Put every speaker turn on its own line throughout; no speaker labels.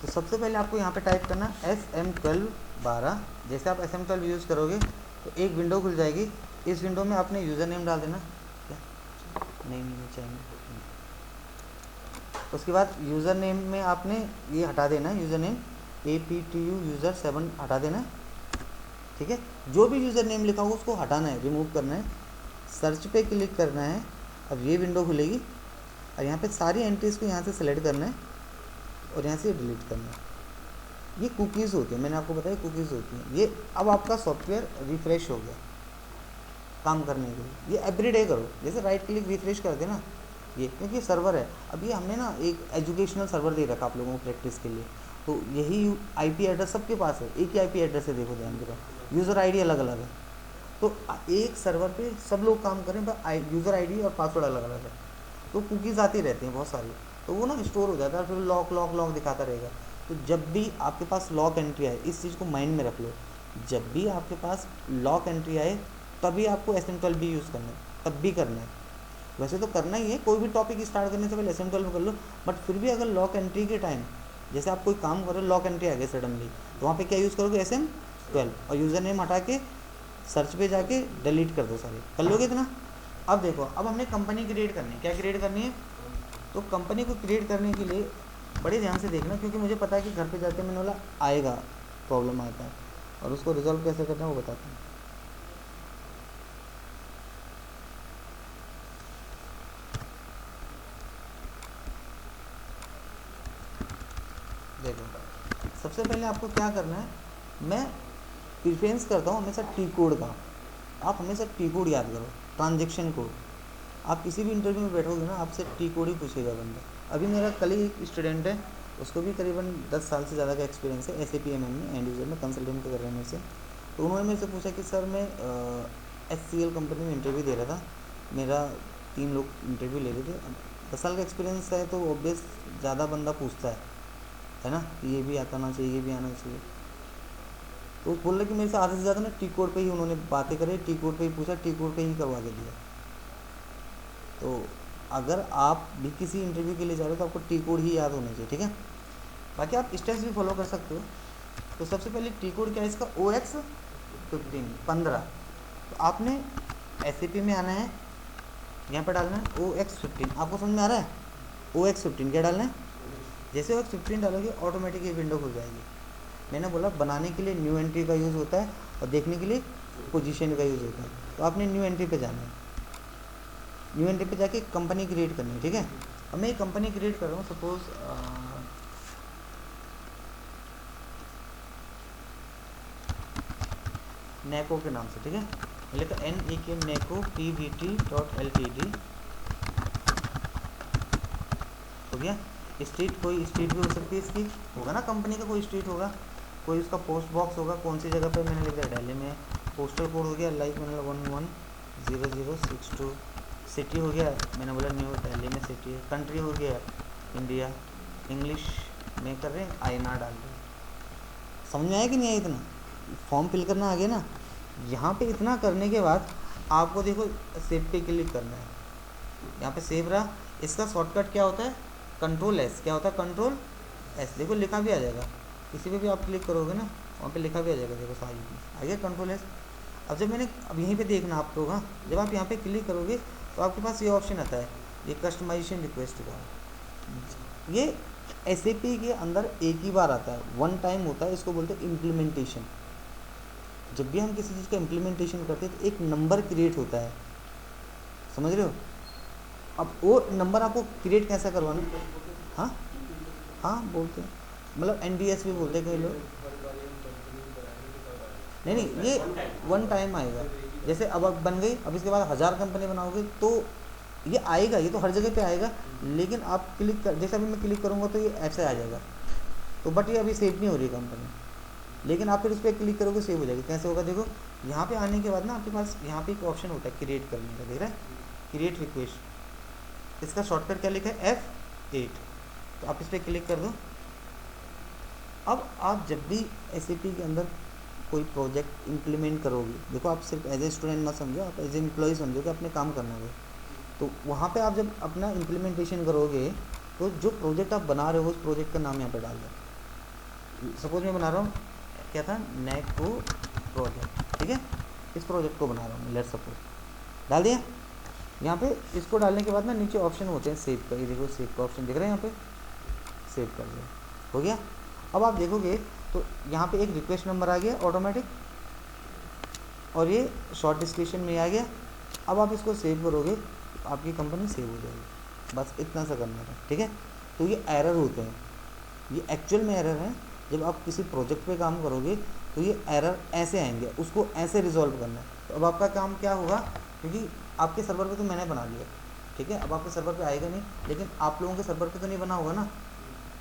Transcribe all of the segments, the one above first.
तो सबसे पहले आपको यहाँ पे टाइप करना SM1212। जैसे आप SM12 यूज़ करोगे तो एक विंडो खुल जाएगी। इस विंडो में आपने यूज़र नेम डाल देना। क्या नहीं चाहिए। उसके बाद यूज़र नेम में आपने ये हटा देना, यूज़र नेम APTU user7 हटा देना है, ठीक है। जो भी यूज़र नेम लिखा होगा उसको हटाना है, रिमूव करना है। सर्च पे क्लिक करना है। अब ये विंडो खुलेगी और यहाँ पे सारी एंट्रीज़ को यहाँ से सेलेक्ट करना है और यहाँ से डिलीट करना है। ये कुकीज़ होती है, मैंने आपको बताया कुकीज़ होती हैं ये। अब आपका सॉफ्टवेयर रिफ़्रेश हो गया काम करने के लिए। ये एवरीडे करो, जैसे राइट क्लिक रिफ़्रेश कर देना ये, क्योंकि सर्वर है। अब ये हमने ना एक एजुकेशनल सर्वर दे रखा आप लोगों को प्रैक्टिस के लिए, तो यही IP एड्रेस सबके पास है, एक ही IP एड्रेस है। देखो ध्यान करो, यूज़र ID अलग अलग है, तो एक सर्वर पे सब लोग काम करें, पर यूज़र ID और पासवर्ड अलग अलग है, तो कुकीज़ आती रहती हैं बहुत सारी, तो वो ना स्टोर हो जाता है, फिर लॉक लॉक लॉक दिखाता रहेगा। तो जब भी आपके पास लॉक एंट्री आए, इस चीज़ को माइंड में रख लो, जब भी आपके पास लॉक एंट्री आए तभी आपको SM12 भी यूज़ करना है, तब भी करना है। वैसे तो करना ही है, कोई भी टॉपिक स्टार्ट करने से पहले SM12 कर लो, बट फिर भी अगर लॉक एंट्री के टाइम, जैसे आप कोई काम करो, लॉक एंट्री आ गई सडनली, तो वहाँ पे क्या यूज़ करोगे, SM12, और यूज़र नेम हटा के सर्च पे जाके डिलीट कर दो सारे। कर लोगे इतना। अब देखो, अब हमने कंपनी क्रिएट करनी है। क्या क्रिएट करनी है? तो कंपनी को क्रिएट करने के लिए बड़े ध्यान से देखना, क्योंकि मुझे पता है कि घर पे जाके मैंने बोला आएगा, प्रॉब्लम आता है, और उसको रिजॉल्व कैसे करना है वो बताता हूँ। देखो, सबसे पहले आपको क्या करना है, मैं प्रिफरेंस करता हूँ हमेशा टी कोड का। आप हमेशा टी कोड याद करो, ट्रांजेक्शन कोड। आप किसी भी इंटरव्यू में बैठोगे ना, आपसे टी कोड ही पूछेगा बंदा। अभी मेरा कल ही एक स्टूडेंट है, उसको भी करीबन 10 साल से ज़्यादा का एक्सपीरियंस है SAP MM में, एंड यूज़र में कंसल्टेंट कर रहे हैं मेरे से। तो उन्होंने मेरे से पूछा कि सर मैं HCL कंपनी में इंटरव्यू दे रहा था, मेरा 3 लोग इंटरव्यू ले रहे थे। 10 साल का एक्सपीरियंस है तो ऑब्वियस ज़्यादा बंदा पूछता है ना, कि ये भी आता ना चाहिए, ये भी आना चाहिए। तो बोल रहे कि मेरे से आधे से ज़्यादा ना टी कोड पे ही उन्होंने बातें करी, टी कोड पे ही पूछा, टी कोड पे ही करवा के दिया। तो अगर आप भी किसी इंटरव्यू के लिए जा रहे हो तो आपको टी कोड ही याद होना चाहिए, ठीक है। बाकी आप स्टेप्स भी फॉलो कर सकते हो। तो सबसे पहले टी कोड क्या है इसका, OX15। तो आपने SAP में आना है, यहाँ पर डालना है OX15। आपको समझ में आ रहा है? OX15 क्या डालना है? जैसे OX15 डालोगे ऑटोमेटिक ये विंडो खुल जाएगी। मैंने बोला बनाने के लिए न्यू एंट्री का यूज़ होता है और देखने के लिए पोजीशन का यूज़ होता है। तो आपने न्यू एंट्री पे जाना है, न्यू एंट्री पे जाके कंपनी क्रिएट करनी है, ठीक है। अब मैं एक कंपनी क्रिएट कर रहा हूँ, सपोज नेको के नाम से, ठीक है। मैं लिखा NEK नेको PVT.LTD हो गया। स्ट्रीट, कोई स्ट्रीट भी हो सकती है इसकी, होगा ना कंपनी का कोई स्ट्रीट होगा, कोई उसका पोस्ट बॉक्स होगा, कौन सी जगह पे, मैंने लिख दिया दिल्ली में। पोस्टल कोड हो गया लाइक मैंने 110062। सिटी हो गया, मैंने बोला न्यू दिल्ली में सिटी है। कंट्री हो गया इंडिया, इंग्लिश में कर रहे हैं, INR डाल रहे हैं। समझ में आया कि नहीं आया? इतना फॉर्म फिल करना आ गया ना। यहाँ पे इतना करने के बाद आपको देखो सेव पे क्लिक करना है, यहाँ पे सेव रहा। इसका शॉर्टकट क्या होता है, Ctrl+S। क्या होता है, Ctrl+S। देखो लिखा भी आ जाएगा, किसी पे भी आप क्लिक करोगे ना वहाँ पे लिखा भी आ जाएगा, देखो सारी आ गया Ctrl+S। अब जब मैंने, अब यहीं पे देखना आप लोग, हाँ, जब आप यहाँ पे क्लिक करोगे तो आपके पास ये ऑप्शन आता है, ये कस्टमाइजेशन रिक्वेस्ट का। ये SAP के अंदर एक ही बार आता है, वन टाइम होता है, इसको बोलते हैं इम्प्लीमेंटेशन। जब भी हम किसी चीज़ का इम्प्लीमेंटेशन करते हैं तो एक नंबर क्रिएट होता है, समझ रहे हो। अब वो नंबर आपको क्रिएट कैसे करवाना, हाँ हाँ बोलते हैं, मतलब NDS भी बोलते हैं कई लोग। नहीं, ये वन टाइम आएगा। जैसे अब बन गई, अब इसके बाद 1000 कंपनी बनाओगे तो ये आएगा, ये तो हर जगह पे आएगा। लेकिन आप क्लिक कर, जैसे अभी मैं क्लिक करूँगा तो ये ऐसे आ जाएगा, तो बट ये अभी सेव नहीं हो रही कंपनी। लेकिन आप फिर उस पर क्लिक करोगे सेव हो जाएगी। कैसे होगा देखो, यहाँ पे आने के बाद ना आपके पास यहाँ पे एक ऑप्शन होता है क्रिएट करने का, देख रहा है, क्रिएट रिक्वेस्ट। इसका शॉर्टकट क्या लिखा है, F8। तो आप इस पर क्लिक कर दो। अब आप जब भी SAP के अंदर कोई प्रोजेक्ट इम्प्लीमेंट करोगे, देखो आप सिर्फ एज ए स्टूडेंट मत समझो, आप एज ए एम्प्लॉय समझो कि अपने काम करना है। तो वहाँ पे आप जब अपना इम्प्लीमेंटेशन करोगे तो जो प्रोजेक्ट आप बना रहे हो उस प्रोजेक्ट का नाम यहाँ पे डाल दो। सपोज मैं बना रहा हूँ क्या था, नेको प्रोजेक्ट, ठीक है, इस प्रोजेक्ट को बना रहा हूँ, लेट्स सपोज डाल दिया। यहाँ पे इसको डालने के बाद ना नीचे ऑप्शन होते हैं सेव का, ये देखो सेव का ऑप्शन दिख रहा है, यहाँ पे सेव कर दिया, हो गया। अब आप देखोगे तो यहाँ पे एक रिक्वेस्ट नंबर आ गया ऑटोमेटिक, और ये शॉर्ट डिस्क्रिप्शन में आ गया। अब आप इसको सेव करोगे तो आपकी कंपनी सेव हो जाएगी, बस इतना सा करना था, ठीक है। तो ये एरर होते हैं, ये एक्चुअल में एरर है। जब आप किसी प्रोजेक्ट पे काम करोगे तो ये एरर ऐसे आएंगे, उसको ऐसे रिजॉल्व करना है। तो अब आपका काम क्या होगा, क्योंकि आपके सर्वर पे तो मैंने बना लिया, ठीक है, अब आपके सर्वर पे आएगा नहीं, लेकिन आप लोगों के सर्वर पे तो नहीं बना होगा ना।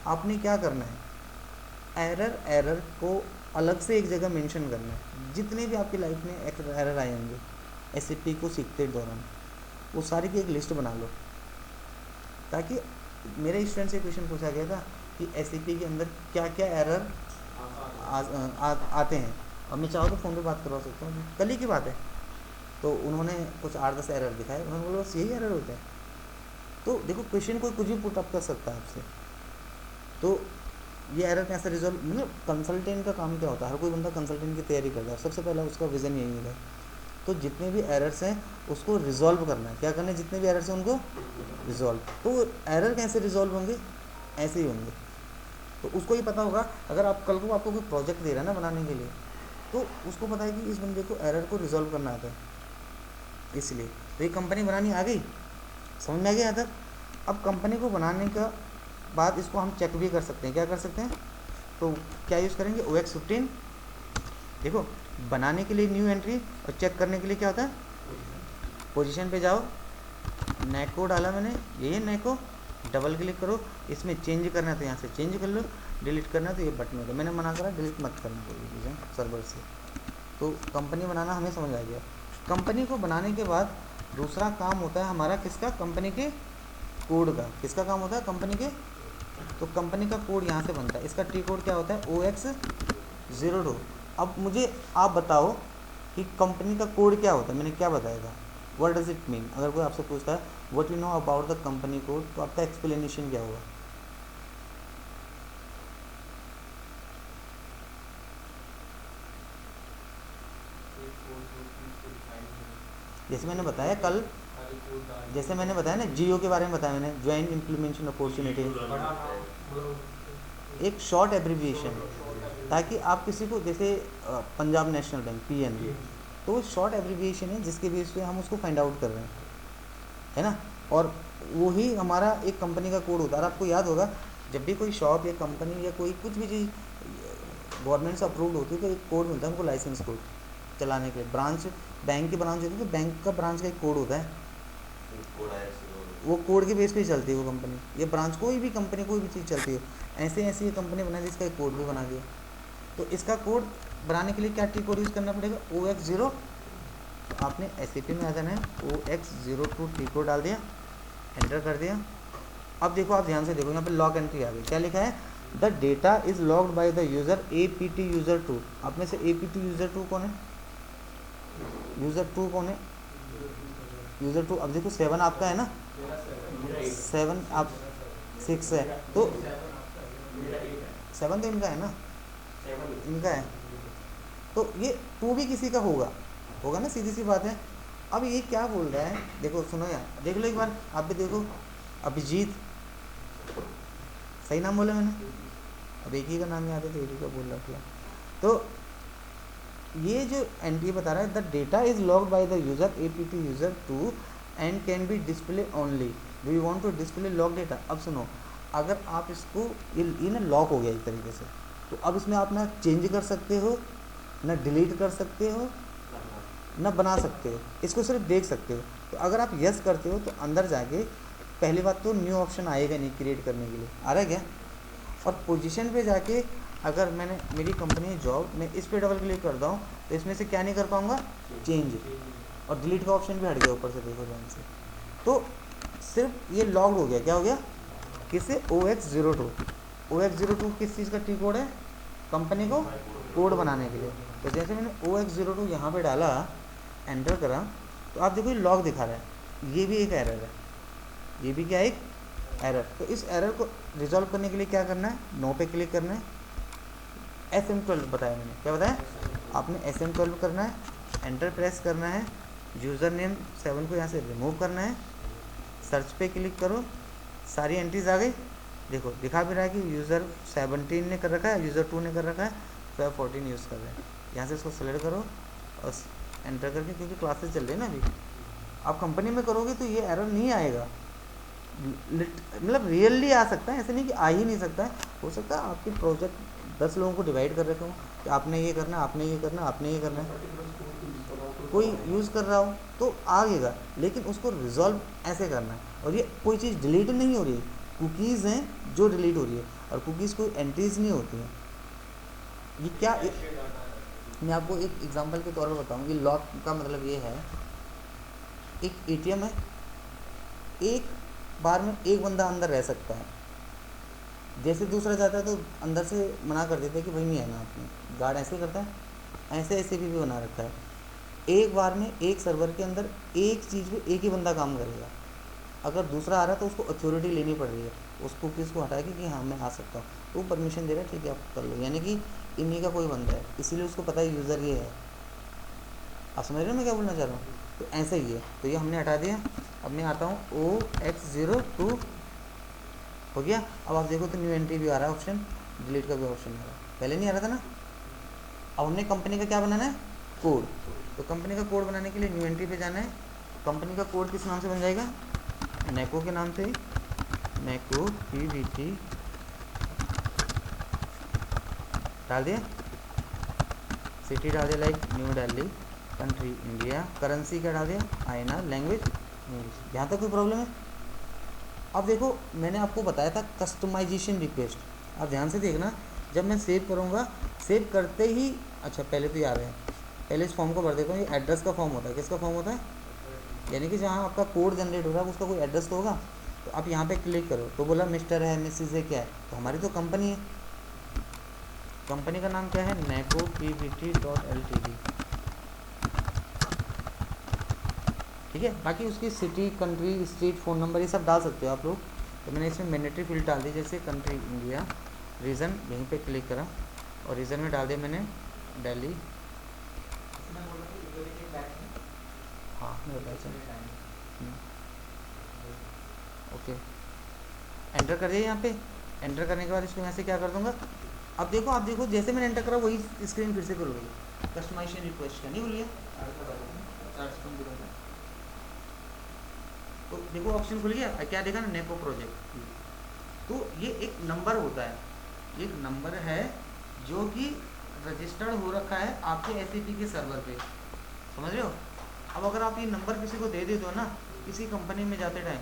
आपने क्या करना है, एरर को अलग से एक जगह मेंशन करना है। जितने भी आपकी लाइफ में एरर आए होंगे एसएपी को सीखते दौरान, वो सारी की एक लिस्ट बना लो, ताकि मेरे स्टूडेंट से क्वेश्चन पूछा गया था कि एसएपी के अंदर क्या क्या एरर आते हैं, और मैं चाहो तो फ़ोन पे बात करवा सकता हूँ, कल ही की बात है। तो उन्होंने कुछ 8-10 एरर दिखाए, उन्होंने बोला बस यही एरर होते हैं। तो देखो क्वेश्चन कोई कुछ भी पुट अप कर सकता है आपसे, तो ये एरर कैसे रिजॉल्व, मतलब कंसल्टेंट का काम क्या होता है, हर कोई बंदा कंसल्टेंट की तैयारी करता है, सबसे पहला उसका विज़न यही होता है। तो जितने भी एरर्स हैं उसको रिजॉल्व करना है, क्या करना है, जितने भी एरर्स हैं उनको रिजॉल्व। तो एरर कैसे रिजॉल्व होंगे, ऐसे ही होंगे। तो उसको ही पता होगा, अगर आप कल को आपको कोई प्रोजेक्ट दे रहा है ना बनाने के लिए, तो उसको पता है कि इस बंदे को एरर को रिजॉल्व करना आता है, इसलिए तो ये कंपनी बनानी आ गई, समझ में आ गया यहाँ तक। अब कंपनी को बनाने का बाद इसको हम चेक भी कर सकते हैं, क्या कर सकते हैं, तो क्या यूज़ करेंगे, OX15। देखो बनाने के लिए न्यू एंट्री, और चेक करने के लिए क्या होता है, पोजीशन पे जाओ, नेको डाला मैंने, ये नेको, डबल क्लिक करो, इसमें चेंज करना है तो यहाँ से चेंज कर लो, डिलीट करना है तो ये बटन होता है, मैंने मना करा डिलीट मत करना कोई भी चीज़ें सर्वर से। तो कंपनी बनाना हमें समझ आ गया। कंपनी को बनाने के बाद दूसरा काम होता है हमारा किसका, कंपनी के कोड का। किसका काम होता है, कंपनी के, तो कंपनी का कोड यहाँ से बनता है, इसका टी कोड क्या होता है, OX02। अब मुझे आप बताओ कि कंपनी का कोड क्या होता है, मैंने क्या बताया था, व्हाट डज इट मीन। अगर कोई आपसे पूछता है what you know about the company code, तो आपका एक्सप्लेनेशन क्या होगा। जैसे मैंने बताया कल, जैसे मैंने बताया ना जियो के बारे में बताया मैंने, ज्वाइंट इम्प्लीमेंटेशन अपॉर्चुनिटी, एक शॉर्ट एब्रीविएशन, ताकि आप किसी को, जैसे पंजाब नेशनल बैंक PNB, तो वो शॉर्ट एब्रीविएशन है जिसके बेस पे हम उसको फाइंड आउट कर रहे हैं, है ना। और वही हमारा एक कंपनी का कोड होता है। और आपको याद होगा जब भी कोई शॉप या कंपनी या कोई कुछ भी चीज़ गवर्नमेंट से अप्रूव्ड होती है तो एक कोड मिलता है उनको, लाइसेंस कोड चलाने के लिए। ब्रांच, बैंक की ब्रांच होती है तो बैंक का ब्रांच का एक कोड होता है, वो कोड के बेस पे चलती है वो कंपनी, ये ब्रांच, कोई भी कंपनी कोई भी चीज़ चलती है। ऐसे ऐसी ये कंपनी बनाई जिसका एक कोड भी बना दिया। तो इसका कोड बनाने के लिए क्या टी कोड यूज़ करना पड़ेगा, OX0। तो आपने SAP में आ जाना है, OX02 टी कोड डाल दिया, एंटर कर दिया। अब देखो, आप ध्यान से देखो, यहाँ पे लॉग एंट्री आ गई, क्या लिखा है, the data is logged by the user APT user2। आप में से APT user2 कौन है, user2 कौन है, user2। अब देखो 7 आपका है ना, 7 आप 6 है, तो 7 तो इनका है ना, इनका है, तो ये 2 भी किसी का होगा, होगा ना, सीधी सी बात है। अब ये क्या बोल रहा है, देखो सुनो यार, देख लो एक बार, आप भी देखो, अभिजीत, सही नाम बोला मैंने, अब एक ही का नाम याद है तो एक ही का बोल रहा था। तो ये जो एंट्री बता रहा है, the data is logged by the user APT user2 and can be display only, do you want to display log data. अब सुनो, अगर आप इसको, ये ना लॉक हो गया एक तरीके से, तो अब इसमें आप ना चेंज कर सकते हो, ना डिलीट कर सकते हो, ना बना सकते हो, इसको सिर्फ देख सकते हो। तो अगर आप यस करते हो तो अंदर जाके पहली बात तो न्यू ऑप्शन आएगा नहीं क्रिएट करने के लिए, आ रहा है क्या। और पोजीशन पे जाके अगर मैंने, मेरी कंपनी है जॉब, मैं इस पर डबल क्लिक करता हूँ तो इसमें से क्या नहीं कर पाऊँगा, चेंज, और डिलीट का ऑप्शन भी हट गया ऊपर से, देखो ध्यान से। तो सिर्फ ये लॉग्ड हो गया, क्या हो गया, किससे, OX02। OX02 किस चीज़ का टी कोड है, कंपनी को कोड बनाने के लिए। तो जैसे मैंने OX02 यहाँ पे डाला, एंटर करा, तो आप देखो ये लॉग दिखा रहा है, ये भी एक एरर है, ये भी क्या है, एक एरर। तो इस एरर को रिजॉल्व करने के लिए क्या करना है, नो पे क्लिक करना है, SM12 बताया मैंने, क्या बताया आपने SM12 करना है, एंटर प्रेस करना है, यूज़र नेम 7 को यहाँ से रिमूव करना है, सर्च पे क्लिक करो, सारी एंट्रीज आ गई। देखो दिखा भी रहा है कि यूज़र 17 ने कर रखा है, यूज़र 2 ने कर रखा है, तो आप 14 यूज़ कर रहे हैं। यहाँ से इसको सेलेक्ट करो और एंटर करके, क्योंकि क्लासेस चल रही है ना अभी, आप कंपनी में करोगे तो ये एरर नहीं आएगा, मतलब रियली आ सकता है, ऐसे नहीं कि आ ही नहीं सकता है। हो सकता है आपके प्रोजेक्ट 10 लोगों को डिवाइड कर रखे हो कि आपने ये करना, आपने ये करना, आपने ये करना है, कोई यूज़ कर रहा हो तो आएगा, लेकिन उसको रिजॉल्व ऐसे करना है। और ये कोई चीज़ डिलीट नहीं हो रही है, कुकीज़ हैं जो डिलीट हो रही है, और कुकीज़ कोई एंट्रीज नहीं होती हैं। ये क्या मैं आपको एक एग्जांपल के तौर पर बताऊँ। ये लॉक का मतलब ये है, एक ATM है, एक बार में एक बंदा अंदर रह सकता है, जैसे दूसरा जाता है तो अंदर से मना कर देते हैं कि भाई नहीं आना आपने, गार्ड ऐसे करता है, ऐसे भी बना रखा है। एक बार में एक सर्वर के अंदर एक चीज़ पे एक ही बंदा काम करेगा, अगर दूसरा आ रहा है तो उसको अथॉरिटी लेनी पड़ रही है, उसको किसको हटा के कि हाँ मैं आ सकता हूँ, तो वो परमिशन दे रहा है, ठीक है आप कर लो, यानी कि इन्हीं का कोई बंदा है, इसीलिए उसको पता है यूज़र ये है। आप समझ रहे हो मैं क्या बोलना चाह रहा हूँ? तो ऐसा ही है, तो ये हमने हटा दिया। अब मैं आता हूँ OX02 हो गया। अब आप देखो तो न्यू एंट्री भी आ रहा है ऑप्शन, डिलीट का भी ऑप्शन आ रहा है, पहले नहीं आ रहा था ना। अब हमने कंपनी का क्या बनाना है, कोड। तो कंपनी का कोड बनाने के लिए न्यू एंट्री पे जाना है। कंपनी का कोड किस नाम से बन जाएगा, नेको के नाम से, नेको PVT डाल दिया, सिटी डाल दिया like new Delhi, country India, currency क्या डाल दिया INR, लैंग्वेज इंग्लिश। यहाँ तक कोई प्रॉब्लम है? अब देखो मैंने आपको बताया था कस्टमाइजेशन रिक्वेस्ट, आप ध्यान से देखना, जब मैं सेव करूँगा, सेव करते ही, अच्छा पहले तो ये आ रहे हैं, पहले इस फॉर्म को भर देता हूँ। ये एड्रेस का फॉर्म होता है, किसका फॉर्म होता है, यानी कि जहाँ आपका कोड जनरेट हो रहा है उसका कोई एड्रेस तो होगा। तो आप यहाँ पे क्लिक करो तो बोला मिस्टर है, मिसिज है, क्या है, तो हमारी तो कंपनी है, कंपनी का नाम क्या है, नेको PVT.ltd, ठीक है। बाकी उसकी city, country, street, phone number ये सब डाल सकते हो आप लोग। तो मैंने इसमें मैंडेटरी फील्ड डाल दी, जैसे कंट्री इंडिया, रीज़न यहीं पे क्लिक करा और रीज़न में डाल दिया मैंने दिल्ली। हाँ मैं बताया, ओके एंटर कर दिया यहाँ पे। एंटर करने के बाद इसको यहाँ से क्या कर दूँगा, अब देखो आप देखो जैसे मैंने एंटर करा वही स्क्रीन फिर से खुल गई, कस्टमाइजेशन रिक्वेस्ट का नहीं भूलिए। तो देखो ऑप्शन खुल गया, क्या देखा ना, नेको प्रोजेक्ट। तो ये एक नंबर होता है, एक नंबर है जो कि रजिस्टर्ड हो रखा है आपके SAP के सर्वर पे, समझ रहे हो। अब अगर आप ये नंबर किसी को दे देते हो ना, किसी कंपनी में जाते टाइम,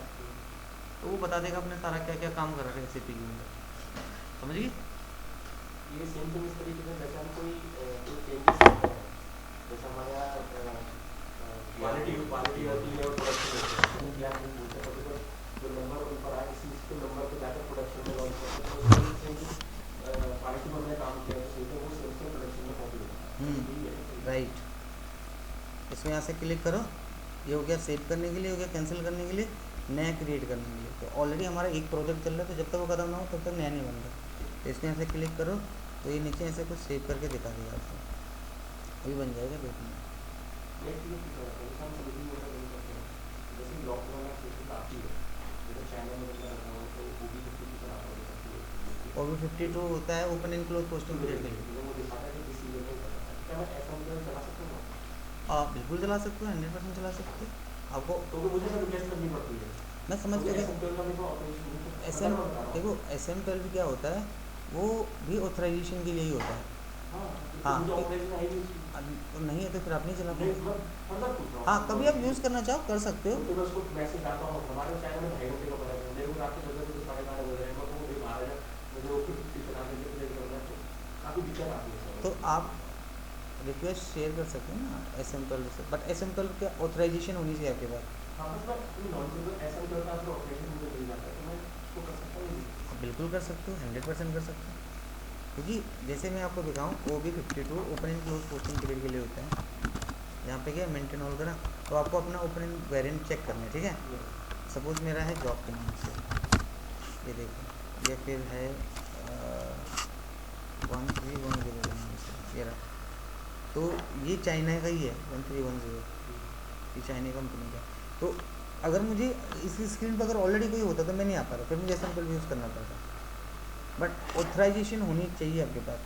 तो वो बता देगा अपने सारा क्या क्या काम कर रहा है SAP के अंदर, समझिए।
ये सेम टू इस तरीके से जैसे हम कोई चेंजेस करते हैं, जैसे हमारे यहाँ क्वालिटी होती है और प्रोडक्शन होती है, क्या हम बोलते हैं कभी जो नंबर ऊपर आए इसी इसके नंबर को जाकर प्रोडक्शन में लॉन्च करते हैं, तो क्वालिटी में हमने काम किया तो वो सेम से प्रोडक्शन में कॉपी होता है,
राइट। इसमें यहाँ से क्लिक करो, ये हो गया सेव करने के लिए, हो गया कैंसिल करने के लिए, नया क्रिएट करने के लिए। तो ऑलरेडी हमारा एक प्रोजेक्ट चल रहा है, तो जब तक वो खत्म ना हो तब तक नया नहीं बन रहा। तो इसमें यहाँ से क्लिक करो तो ये नीचे ऐसे कुछ सेव करके दिखा देगा आपको, अभी बन जाएगा देखना। और भी 52 होता है open and close posting period के लिए। आप बिल्कुल चला सकते हो, 100% चला सकते हो। आपको
तो मुझे सब रिक्वेस्ट करनी पड़ती है,
मैं समझ गया। देखो SM12 क्या होता है, वो भी ऑथराइजेशन के लिए ही होता है। हाँ नहीं है तो फिर आप नहीं चला पाएंगे। हाँ कभी आप यूज़ करना चाहो कर सकते हो।
तो मैं उसको मैसेज डालता हूँ, हमारे चैनल में 2.5 घंटे का पड़ा है, मेरे को रात के 10 बजे 12:30 बजे रहेगा, तो मुझे बाहर है मुझे वो फिर चला के तो काफ़ी दिक्कत आती है।
तो आप रिक्वेस्ट शेयर कर सकते हैं ना SM12 से, बट SM12 के ऑथराइजेशन होनी चाहिए आपके पास।
हाँ बस ऐसा करता है, ऑपरेशन मुझे मिल जाता है तो मैं उसको कर सकता हूँ।
बिल्कुल कर सकते हो, 100% कर सकते हो, क्योंकि जैसे मैं आपको दिखाऊँ OB 52 open and close posting period के लिए होता है। यहाँ पे क्या मेंटेन ऑल करा, तो आपको अपना ओपन एंड वेरिएंट चेक करना है, ठीक है। सपोज मेरा है जॉब के नाम से, ये देखो ये फिर है 1310 तो ये चाइना का ही है 1310, ये चाइना कंपनी का। तो अगर मुझे इसी स्क्रीन पर अगर ऑलरेडी कोई होता तो मैं नहीं आ पाता, फिर मुझे एसएमपल यूज़ करना पड़ता। बट ऑथराइजेशन होनी चाहिए आपके पास,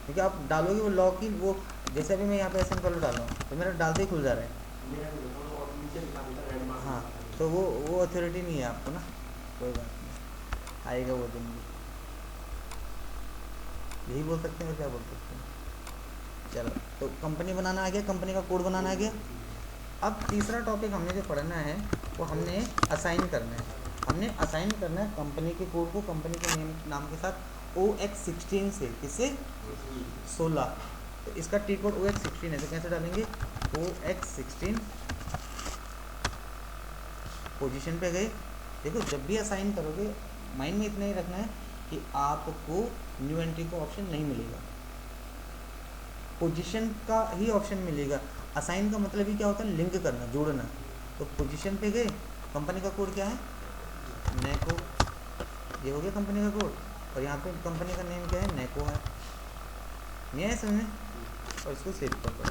क्योंकि आप डालोगे वो लॉक ही वो, जैसे अभी मैं यहाँ पे एसएमपल डाल रहा हूँ तो मेरा डालते ही खुल जा रहा है।
मेरा भी देखो और नीचे लिखा मिलता है रेड मार्क।
हाँ, तो वो अथॉरिटी नहीं है आपको ना, कोई बात नहीं, आएगा वो दिन भी, यही बोल सकते हैं और क्या बोल सकते हैं। चलो, तो कंपनी बनाना आ गया, कंपनी का कोड बनाना आ गया। अब तीसरा टॉपिक हमने जो पढ़ना है वो हमने असाइन करना है। हमने असाइन करना है कंपनी के कोड को कंपनी के नाम के साथ OX16 से, किससे 16। तो इसका टी कोड OX16 है, तो कैसे डालेंगे OX16। पोजीशन पे गए, देखो जब भी असाइन करोगे माइंड में इतना ही रखना है कि आपको न्यू एंट्री का ऑप्शन नहीं मिलेगा, पोजीशन का ही ऑप्शन मिलेगा। असाइन का मतलब ही क्या होता है, लिंक करना, जोड़ना। तो पोजीशन पे गए, कंपनी का कोड क्या है नैको, ये हो गया कंपनी का कोड, और यहाँ पे कंपनी का नेम क्या है नैको है, नहीं है समझे, और इसको सेव कर दो।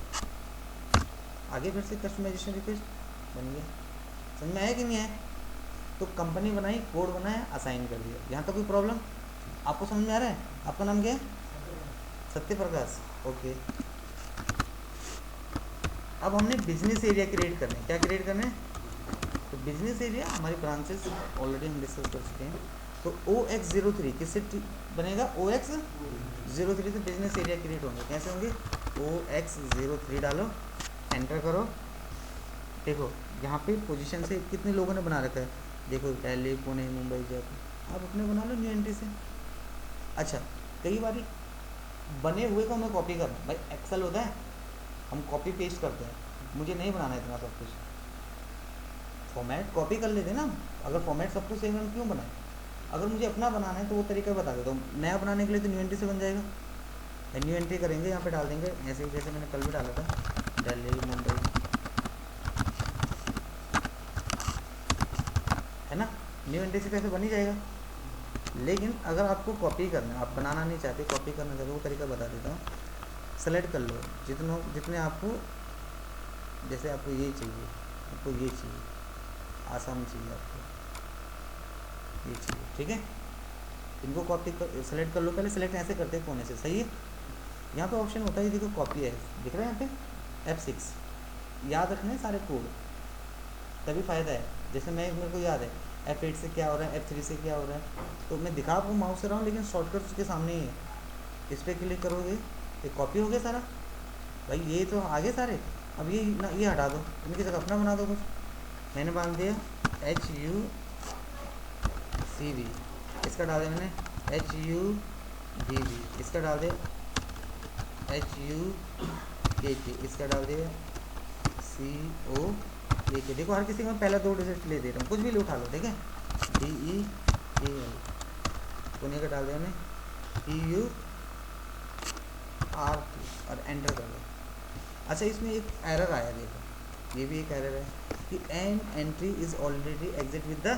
आगे फिर से कस्टमाइजेशन रिक्वेस्ट बन गया, समझ में आया कि नहीं आया। तो कंपनी बनाई, कोड बनाया, असाइन कर दिया, यहाँ तक कोई प्रॉब्लम आपको समझ में आ रहा है। आपका नाम क्या है सत्य प्रकाश, ओके। अब हमने बिजनेस एरिया क्रिएट करने, क्या क्रिएट करने, तो बिजनेस एरिया हमारी ब्रांचेस ऑलरेडी हम डिस्कस कर चुके हैं। तो OX03 किससे बनेगा, OX03 से बिजनेस एरिया क्रिएट होंगे, कैसे होंगे, OX03 डालो, एंटर करो। देखो यहाँ पे पोजीशन से कितने लोगों ने बना रखा है, देखो दिल्ली, पुणे, मुंबई, जयपुर, आप अपने बना लो न्यू एंट्री से। अच्छा, कई बार बने हुए को हमें कॉपी करना, भाई एक्सेल होता है हम कॉपी पेस्ट करते हैं, मुझे नहीं बनाना इतना सब कुछ, फॉर्मेट कॉपी कर लेते ना। अगर फॉर्मेट सब कुछ सेम हम क्यों बनाए, अगर मुझे अपना बनाना है तो वो तरीका बता देता हूँ। नया बनाने के लिए तो न्यू एंट्री से बन जाएगा, न्यू एंट्री करेंगे, यहाँ पे डाल देंगे ऐसे ही जैसे मैंने कल भी डाला था, दिल्ली, मुंबई, है ना, न्यू एंट्री से कैसे बन ही जाएगा। लेकिन अगर आपको कॉपी करना है, आप बनाना नहीं चाहते, कॉपी करना चाहते, वो तरीका बता देता हूँ। सेलेक्ट कर लो जितने आपको, जैसे आपको ये चाहिए, आपको ये चाहिए, आसाम चाहिए, आपको ये चाहिए, ठीक है, इनको कॉपी कर सेलेक्ट कर लो। पहले सेलेक्ट ऐसे करते हैं कोने से, सही है। यहाँ पे ऑप्शन होता है, देखो कॉपी है, दिख रहा है यहाँ पे F6, याद रखना है सारे कोड, तभी फ़ायदा है। जैसे मेरे को याद है F8 से क्या हो रहा है, F3 से क्या हो रहा है, तो मैं दिखा आपको माउस से रहा हूँ, लेकिन शॉर्टकट उसके सामने ही है। इस पर क्लिक करोगे, ये कॉपी हो गया सारा, भाई ये तो आगे सारे। अब ये हटा दो, इनकी जगह अपना बना दो कुछ। मैंने बांध दिया HUCV, इसका डाल दिया मैंने HUVV, इसका डाल दिया HUKK, इसका डाल दिया COAK। देखो हर किसी को मैं पहला 2 डिजिट ले दे रहा हूँ, कुछ भी ले उठा लो, ठीक है। DEAL, पुणे का डाल दिया मैंने PURT, और एंटर कर दो। अच्छा, इसमें एक एरर आया, देखो ये भी एक एरर है कि an entry is already exit with the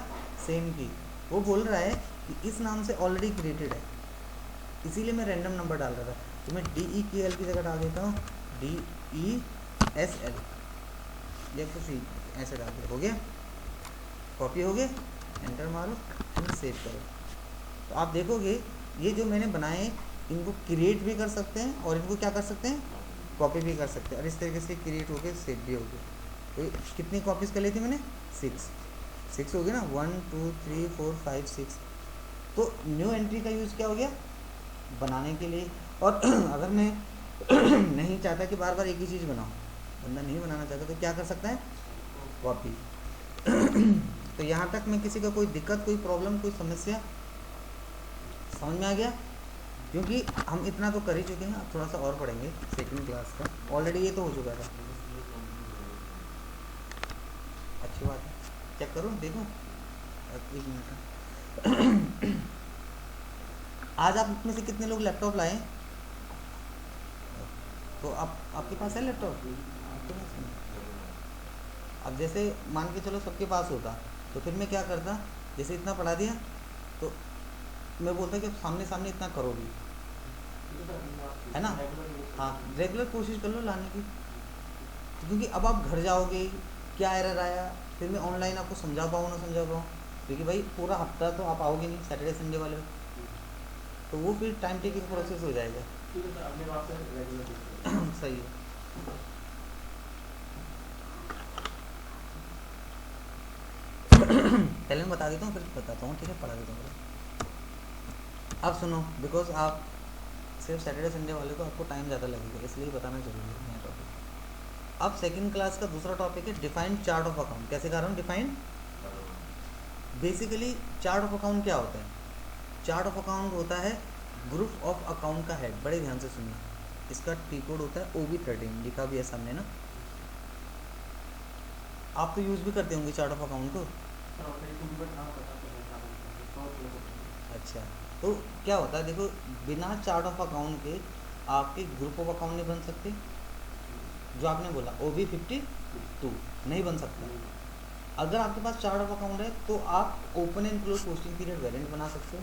same की। वो बोल रहा है कि इस नाम से ऑलरेडी क्रिएटेड है, इसीलिए मैं रैंडम नंबर डाल रहा था। तो मैं DEKL की जगह डाल देता हूँ DESL, या कुछ ही ऐसे डाल दिया, हो गया, कॉपी हो गया, एंटर मारो, फिर सेव करो। तो आप देखोगे ये जो मैंने बनाए, इनको क्रिएट भी कर सकते हैं और इनको क्या कर सकते हैं, कॉपी भी कर सकते हैं, और इस तरीके से क्रिएट हो गए, सेव भी हो गए। तो कितनी कॉपीज़ कर ली थी मैंने, 6 हो गया ना, 1 2 3 4 5 6। तो न्यू एंट्री का यूज़ क्या हो गया, बनाने के लिए। और अगर मैं नहीं चाहता कि बार बार एक ही चीज़ बनाऊँ, बंदा नहीं बनाना चाहता, तो क्या कर सकता है, कॉपी। तो यहाँ तक मैं किसी का कोई दिक्कत, कोई प्रॉब्लम, कोई समस्या समझ में आ गया। क्योंकि हम इतना तो कर ही चुके हैं, अब थोड़ा सा और पढ़ेंगे सेकंड क्लास का, ऑलरेडी ये तो हो चुका था। अच्छी बात है, चेक करो, देखो, एक मिनट। आज आप में से कितने लोग लैपटॉप लाए, तो आपके पास है लैपटॉप, आपके पास नहीं। अब जैसे मान के चलो सबके पास होता, तो फिर मैं क्या करता, जैसे इतना पढ़ा दिया तो मैं बोलता कि सामने सामने इतना करो भी, है ना। हाँ, रेगुलर कोशिश कर लो लाने की, क्योंकि अब आप घर जाओगे क्या एरर आया, फिर मैं ऑनलाइन आपको समझा पाऊँ ना समझा पाऊँ, क्योंकि भाई पूरा हफ्ता तो आप आओगे नहीं सैटरडे संडे वाले, तो वो फिर टाइम टेकिंग प्रोसेस हो जाएगा।
ठीक है सर, अगले बार से रेगुलर
सही है। पहले मैं बता देता हूँ फिर बताता हूँ, ठीक है, पढ़ा देता हूँ। अब सुनो, बिकॉज आप सिर्फ सैटरडे संडे वाले को आपको टाइम ज़्यादा लगेगा, इसलिए बताना जरूरी है नया टॉपिक। अब सेकंड क्लास का दूसरा टॉपिक है डिफाइंड चार्ट ऑफ अकाउंट। कैसे कर रहा हूँ defined? Basically chart of account क्या होता है? चार्ट ऑफ अकाउंट होता है ग्रुप ऑफ अकाउंट का हेड। बड़े ध्यान से सुनना, इसका टी कोड होता है OB13, लिखा भी है सामने ना। आप तो यूज़ भी करते होंगे चार्ट ऑफ अकाउंट को। अच्छा, तो क्या होता है देखो, बिना चार्ट ऑफ अकाउंट के आपके ग्रुप ऑफ अकाउंट नहीं बन सकते। जो आपने बोला OB52 नहीं बन सकता। अगर आपके पास चार्ट ऑफ अकाउंट है तो आप open and close posting period variant बना सकते हो,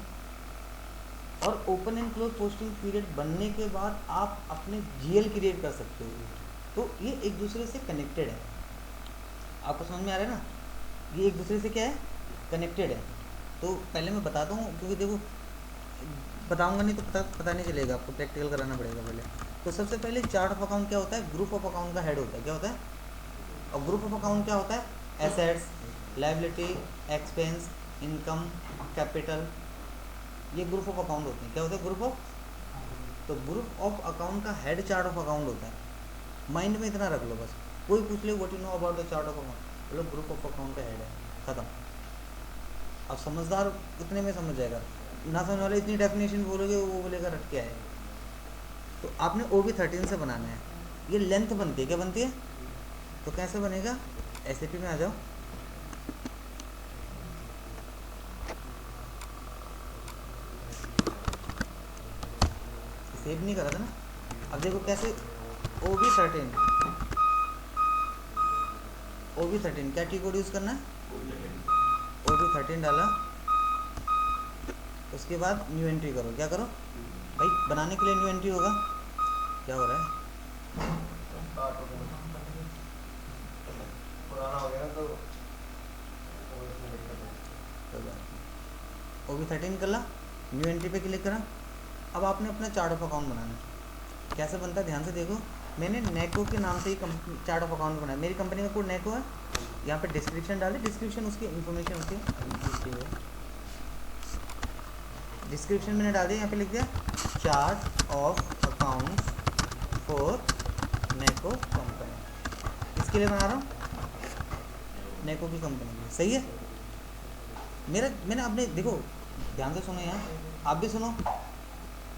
और open and close posting period बनने के बाद आप अपने GL क्रिएट कर सकते हो। तो ये एक दूसरे से कनेक्टेड है। आपको समझ में आ रहा है ना, ये एक दूसरे से क्या है, कनेक्टेड है। तो पहले मैं बताता हूँ, क्योंकि देखो बताऊंगा नहीं तो पता नहीं चलेगा, आपको प्रैक्टिकल कराना पड़ेगा पहले। तो सबसे पहले चार्ट ऑफ अकाउंट क्या होता है, ग्रुप ऑफ अकाउंट का हेड होता है। क्या होता है? और ग्रुप ऑफ अकाउंट क्या होता है? Assets, liability, expense, income, capital, ये ग्रुप ऑफ अकाउंट होते हैं। क्या होता है? Group of. तो ग्रुप ऑफ अकाउंट का हेड चार्ट ऑफ अकाउंट होता है। माइंड में इतना रख लो बस, कोई पूछ ले what you know about the chart of account, बोलो ग्रुप ऑफ अकाउंट का हेड है, खत्म। अब समझदार उतने में समझ जाएगा, ना समझ वाले इतनी डेफिनेशन बोलोगे वो बोलेगा रट क्या है। तो आपने OB13 से बनाना है। ये लेंथ बनती है, क्या बनती है? तो कैसे बनेगा? SAP में आ जाओ। सेव नहीं करा था ना। अब देखो कैसे, OB13 क्या टी कोड यूज़ करना है? OB13 डाला, उसके बाद न्यू एंट्री करो। क्या करो भाई? बनाने के लिए न्यू एंट्री होगा। क्या हो रहा है?
पुराना हो गया तो
OB13 कर ला, न्यू एंट्री पे क्लिक करा। अब आपने अपना चार्ट ऑफ अकाउंट बनाना है। कैसे बनता है ध्यान से देखो। मैंने नेको के नाम से ही चार्ट ऑफ अकाउंट बनाया। मेरी कंपनी का कोड नेको है। यहाँ पे डिस्क्रिप्शन डाले, डिस्क्रिप्शन उसकी इन्फॉर्मेशन होती है। डिस्क्रिप्शन मैंने डाल दिया, यहाँ पे लिख दिया चार्ट ऑफ अकाउंट फॉर नेको कंपनी। इसके लिए बना रहा हूँ, नेको की कंपनी के लिए। सही है। मैंने अपने देखो ध्यान से सुनो, यहाँ आप भी सुनो।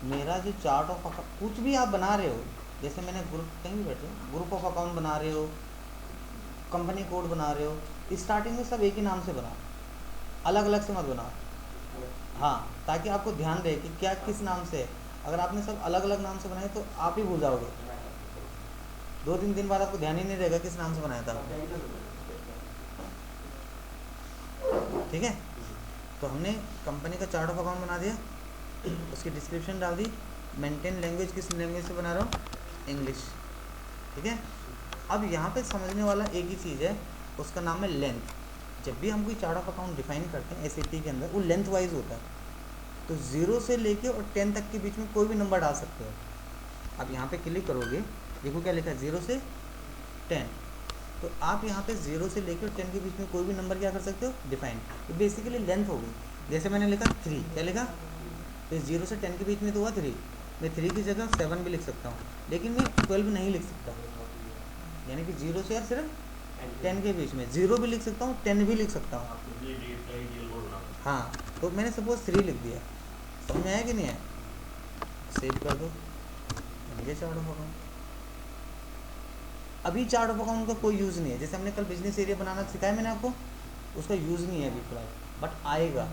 मेरा जो चार्ट ऑफ अकाउंट कुछ भी आप बना रहे हो, जैसे मैंने ग्रुप कहीं भी बैठे ग्रुप ऑफ अकाउंट बना रहे हो, कंपनी कोड बना रहे हो, स्टार्टिंग में सब एक ही नाम से बनाओ, अलग अलग से मत बनाओ। हाँ, ताकि आपको ध्यान रहे कि क्या किस नाम से है। अगर आपने सब अलग अलग नाम से बनाए तो आप ही भूल जाओगे। 2-3 दिन बाद आपको ध्यान ही नहीं रहेगा किस नाम से बनाया था। ठीक है। तो हमने कंपनी का चार्ट ऑफ अकाउंट बना दिया, उसकी डिस्क्रिप्शन डाल दी, मेंटेन लैंग्वेज किस लैंग्वेज से बना रहा हूँ, इंग्लिश। ठीक है। अब यहाँ पे समझने वाला एक ही चीज़ है, उसका नाम है लेंथ। जब भी हम कोई चार्ट ऑफ अकाउंट डिफाइन करते हैं SAP के अंदर, वो लेंथ वाइज होता है। तो 0 से लेके और 10 तक के बीच में कोई भी नंबर डाल सकते हो। अब यहाँ पे क्लिक करोगे, देखो क्या लिखा है, 0 से 10। तो आप यहाँ पे 0 से लेकर 10 के बीच में कोई भी नंबर क्या कर सकते हो, डिफाइन। तो बेसिकली लेंथ होगी। जैसे मैंने लिखा 3, क्या लिखा, तो 0 से 10 के बीच में तो हुआ 3। मैं 3 की जगह 7 भी लिख सकता हूँ, लेकिन मैं 12 नहीं लिख सकता। यानी कि 0 से यार सिर्फ 10 के बीच में 0 भी लिख सकता हूँ, 10 भी लिख सकता हूँ। हाँ, तो मैंने सपोज 3 लिख दिया। समझ में आया कि नहीं है? सेव कर दो, ये चार्ट ऑफ अकाउंट। अभी चार्ट ऑफ अकाउंट का कोई यूज़ नहीं है। जैसे हमने कल बिजनेस एरिया बनाना सिखाया मैंने आपको, उसका यूज़ नहीं है अभी फिलहाल, बट आएगा।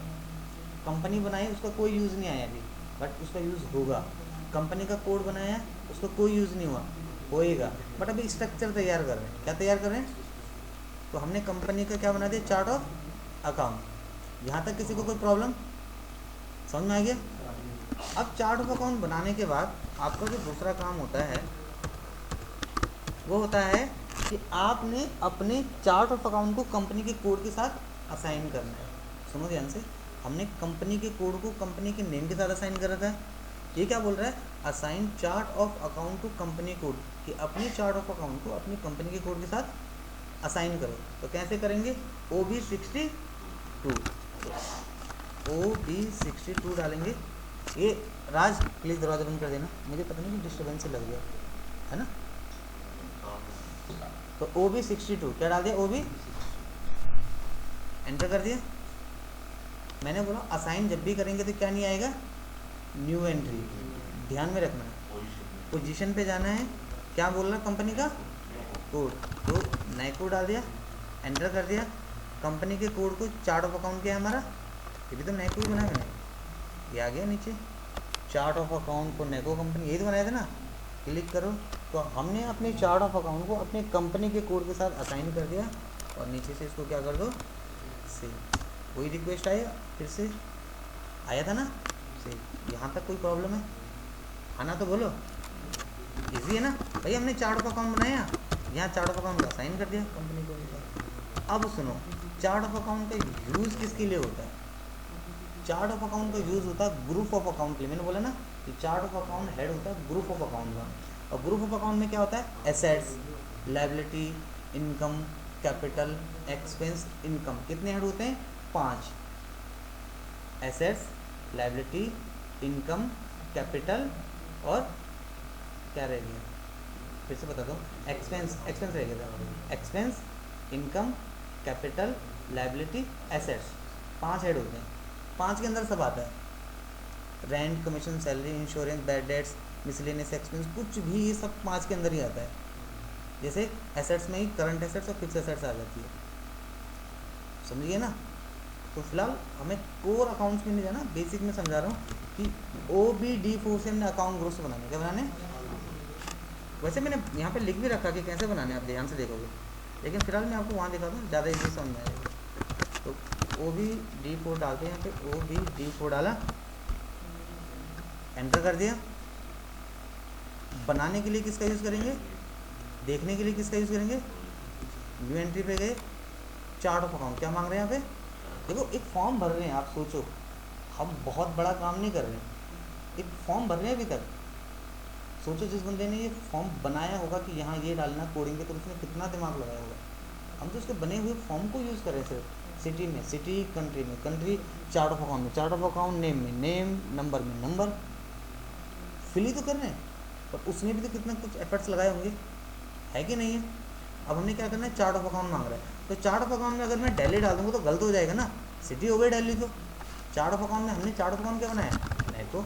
कंपनी बनाई, उसका कोई यूज़ नहीं आया अभी, बट उसका यूज़ होगा। कंपनी का कोड बनाया, उसका कोई यूज़ नहीं हुआ, होएगा। बट अभी स्ट्रक्चर तैयार कर रहे हैं। क्या तैयार कर रहे हैं? तो हमने कंपनी का क्या बना दिया, चार्ट ऑफ अकाउंट। यहाँ तक किसी को कोई प्रॉब्लम समझ में आ गया? अब चार्ट ऑफ अकाउंट बनाने के बाद आपका जो दूसरा काम होता है वो होता है कि आपने अपने चार्ट ऑफ अकाउंट को कंपनी के कोड के साथ असाइन करना है। सुनो ध्यान से, हमने कंपनी के कोड को कंपनी के नेम के साथ असाइन कर रखा है। ये क्या बोल रहा है, assign chart of account to company code, कि अपनी चार्ट ऑफ अकाउंट को अपनी कंपनी के कोड के साथ असाइन करो। तो कैसे करेंगे, OB62 डालेंगे। ये राज प्लीज़ दरवाजा बंद कर देना, मुझे पता नहीं कि डिस्टर्बेंस से लग गया है ना। तो OB62 क्या डाल दिया, OB एंटर कर दिया। मैंने बोला असाइन जब भी करेंगे तो क्या नहीं आएगा, न्यू एंट्री, ध्यान में रखना है। पोजीशन पे जाना है, क्या बोल रहा है कंपनी का कोड, तो नए कोड डाल दिया, एंटर कर दिया। कंपनी के कोड को चार्ट ऑफ अकाउंट क्या है हमारा, ये भी तो नए कोड बनाया मैंने, ये आ गया नीचे चार्ट ऑफ अकाउंट को नैको कंपनी, यही तो बनाया था ना। क्लिक करो तो हमने अपने चार्ट ऑफ अकाउंट को अपने कंपनी के कोड के साथ असाइन कर दिया और नीचे से इसको क्या कर दो, सेव। कोई रिक्वेस्ट आया, फिर से आया था ना, सेव। यहाँ तक कोई प्रॉब्लम है, आना तो बोलो, इजी है ना भाई। हमने चार्ट ऑफ अकाउंट बनाया, यहाँ चार्ट ऑफ अकाउंट का असाइन कर दिया कंपनी को के साथ। अब सुनो, चार्ट ऑफ अकाउंट का यूज़ किसके लिए होता है, चार्ट ऑफ अकाउंट का यूज़ होता है ग्रुप ऑफ अकाउंट के लिए। मैंने बोला ना कि चार्ट ऑफ अकाउंट हेड होता है ग्रुप ऑफ अकाउंट का, और ग्रुप ऑफ अकाउंट में क्या होता है, assets, liability, income, capital, expense, income. कितने हेड होते हैं, 5। एसेट्स, लायबिलिटी, इनकम, कैपिटल और क्या रह गया, फिर से बता दो, एक्सपेंस रह गया था, expense, income, capital, liability, assets. 5 head होते हैं, 5 के अंदर सब आता है, rent, commission, salary, insurance, bad debts, miscellaneous expense, कुछ भी ये सब 5 के अंदर ही आता है। जैसे एसेट्स में ही करंट एसेट्स और फिक्स एसेट्स आ जाती है, समझिए ना। तो फिलहाल हमें कोर अकाउंट्स में नहीं जाना, बेसिक में समझा रहा हूँ कि OBD4 से हमने अकाउंट ग्रुप्स बनाने, क्या बनाने, वैसे मैंने यहाँ पे लिख भी रखा कि कैसे बनाने, आप ध्यान से देखोगे, लेकिन फिलहाल मैं आपको वहाँ दिखा दूँ, ज़्यादा इजी समझ में आएगा। तो OBD4 डालते हैं, यहाँ पे OBD4 डाला, एंटर कर दिया। बनाने के लिए किसका यूज़ करेंगे, देखने के लिए किसका यूज़ करेंगे, न्यू एंट्री पे गए, चार्ट ऑफ अकाउंट क्या मांग रहे हैं यहाँ पे, देखो एक फॉर्म भर रहे हैं, आप सोचो हम बहुत बड़ा काम नहीं कर रहे हैं, एक फॉर्म भर रहे हैं अभी तक। सोचो जिस बंदे ने ये फॉर्म बनाया होगा कि यहाँ ये डालना कोडिंग के, तो उसने कितना दिमाग लगाया होगा। हम तो उसके बने हुए फॉर्म को यूज़ कर रहे हैं सिर्फ। सिटी में सिटी, कंट्री में कंट्री, चार्ट ऑफ अकाउंट में चार्ट ऑफ अकाउंट, नेम में नेम, नंबर में नंबर, फिल ही तो कर रहे हैं। पर उसने भी तो कितना कुछ एफर्ट्स लगाए होंगे, है कि नहीं है। अब हमने क्या करना है, चार्ट ऑफ अकाउंट मांग रहा है, तो चार्ट ऑफ अकाउंट में अगर मैं दिल्ली डाल दूँगा तो गलत हो जाएगा ना, सिटी हो गई दिल्ली। तो चार्ट ऑफ अकाउंट में हमने चार्ट ऑफ अकाउंट क्या बनाया, नहीं तो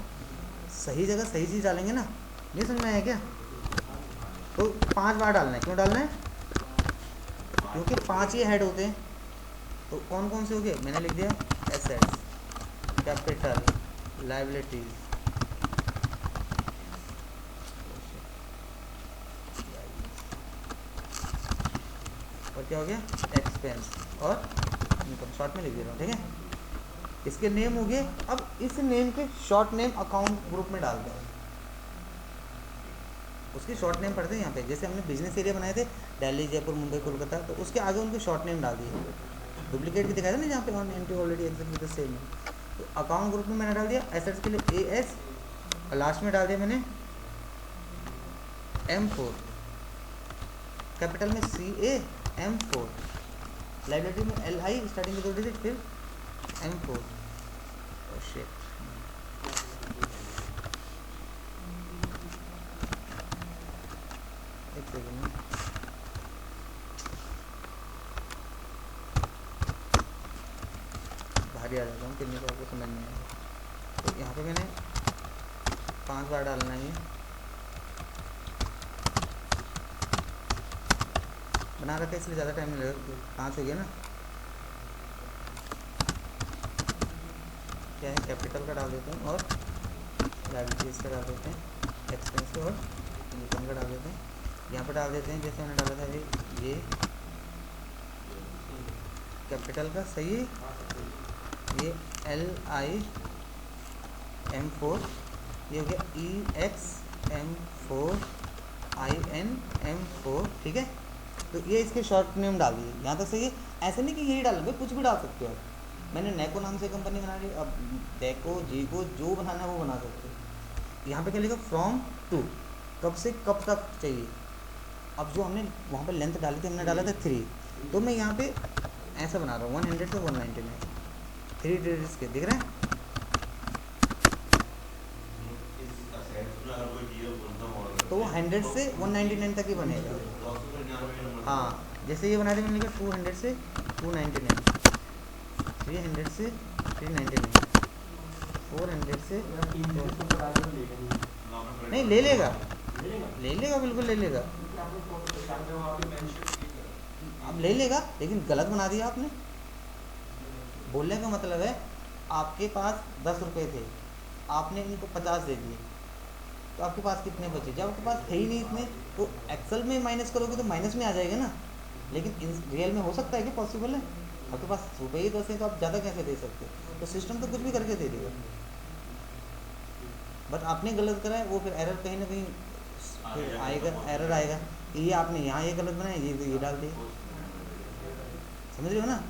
सही जगह सही चीज़ डालेंगे ना। नहीं समझ में आया क्या, तो 5 बार डालना है, क्यों डालना है, क्योंकि 5 ही हेड होते हैं। तो कौन कौन से हो गए, मैंने लिख दिया, एसेट्स, कैपिटल, लायबिलिटीज, और क्या हो गया, एक्सपेंस और इनकम, शॉर्ट में लिख दे रहा हूँ, ठीक है। इसके नेम हो गए। अब इस नेम के शॉर्ट नेम अकाउंट ग्रुप में डाल दें, उसके शॉर्ट नेम पढ़ते हैं यहाँ पे। जैसे हमने बिजनेस एरिया बनाए थे दिल्ली, जयपुर, मुंबई, कोलकाता, तो उसके आगे उनके शॉर्ट नेम डाल दिए, डुप्लीकेट भी दिखाया था ना जहाँ पे on entry already exit with the same. तो अकाउंट ग्रुप में मैंने डाल दिया एसेट्स के लिए AS, और लास्ट में डाल दिया मैंने M4, कैपिटल में CA M4, लायबिलिटी में LI स्टार्टिंग में 2 डिजिट, फिर M4। शिट, एक सेकंड में, भारी आ जाता हूँ कितने को आपको समझ नहीं आएगा। तो यहाँ पे मैंने 5 बार डालना है, बना रखा है इसलिए ज़्यादा टाइम नहीं लगेगा, 5 हो गया ना। क्या है, कैपिटल का डाल देते हैं और लायबिलिटीज का डाल देते हैं, एक्सपेंस और इनकम का डाल देते हैं। यहाँ पर डाल देते हैं जैसे मैंने डाला था अभी, ये कैपिटल का, सही है, ये LI M4, ये हो गया EXM4INM4, ठीक है। तो ये इसके शॉर्ट नेम डाल दिए, यहाँ तक सही है। ऐसे नहीं कि यही डालोगे, कुछ भी डाल सकते हो आप। मैंने नैको नाम से कंपनी बना ली, अब डेको जीको जो बनाना है वो बना सकते हो। यहाँ पे क्या लिखा, फ्रॉम टू, कब से कब तक चाहिए। अब जो हमने वहाँ पे लेंथ डाली थी, हमने डाला था 3, तो मैं यहाँ पे ऐसा बना रहा हूँ 100 से 199, 3 डिजिट्स के, दिख रहे हैं। तो वो 100 से 199 तक ही बनेगा। हाँ, जैसे ये बना दिया मैंने लिखा 200 से 299, 300 से 399, 400 से, नहीं ले लेगा, ले लेगा, बिल्कुल ले लेगा। अब ले लेगा, लेकिन गलत बना दिया आपने। बोलने का मतलब है आपके पास 10 रुपये थे, आपने इनको 50 दे दिए, तो आपके पास कितने बचे। जब आपके पास थे ही नहीं इतने, तो एक्सेल में माइनस करोगे तो माइनस में आ जाएगा ना, लेकिन रियल में हो सकता है कि पॉसिबल है। आपके पास रुपये ही 10 है, तो आप ज़्यादा कैसे दे सकते हो। तो सिस्टम तो कुछ भी करके दे देगा, बट आपने गलत करा है, वो फिर एरर कहीं ना कहीं फिर आएगा, एरर आएगा। ये आपने यहाँ ये गलत बनाया, ये डाल दिया, समझ रहे हो ना।